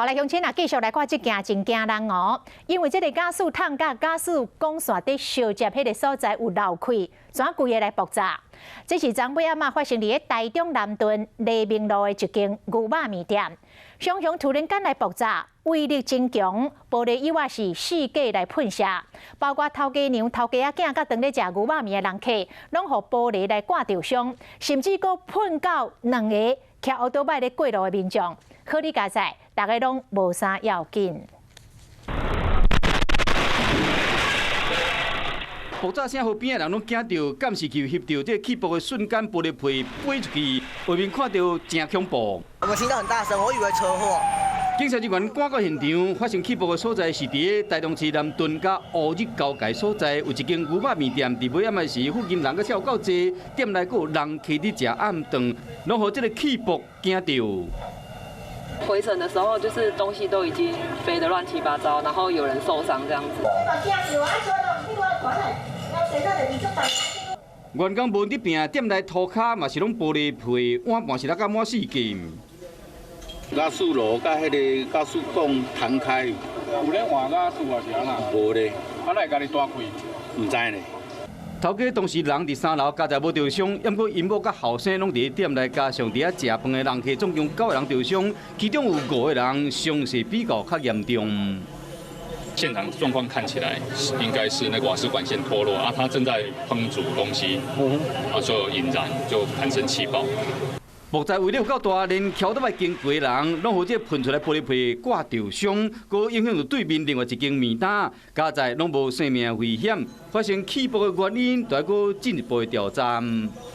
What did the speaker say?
后来乡亲啊，继续来看这件真惊人哦，因为这个假树桶甲假树管线伫相接迄个所在有漏气，全规个来爆炸。这是昨尾仔发生伫个台中南屯黎明路的一间牛肉面店，常常突然间来爆炸，威力真强，玻璃以外是四界来喷射，包括头家娘、头家仔囝甲当咧食牛肉面的人客，拢互玻璃来挂着伤，甚至佫喷到2个骑奥多摆咧过路的民众。好理解在，大家拢无啥要紧。爆炸声，后边的人拢惊到，监视器翕到这起爆的瞬间，玻璃皮飞出去，外面看到真恐怖。我们听到很大声，我以为车祸。警察人员赶到现场，发现起爆的所在是伫台中市南屯甲乌日交界所在，有一间牛肉面店。伫尾暗的时，附近人个超够济，店内佫有人客伫食暗顿，拢互这个起爆惊到。回程的时候，就是东西都已经飞得乱七八糟，然后有人受伤这样子。员工无伫病，店内涂骹嘛是拢玻璃皮，碗盘是拉甲满四件。假树路甲迄个假树管弹开，有咧换假树啊是安那？无咧，啊来甲你大开？唔知呢。头家当时人伫3楼，家在无着伤，抑过因某甲后生拢伫店内，加上伫遐食饭的人客总共9个人着伤，其中有5个人伤势比较严重。现场状况看起来应该是那个瓦斯管线脱落啊，他正在烹煮东西，啊就引燃，就产生气爆。爆炸威力有够大，连桥倒摆经过的人，拢互这喷出来玻璃皮挂着伤，佮影响到对面另外一间面摊，加在拢无生命危险。发生起爆的原因，就要佮进一步的调查。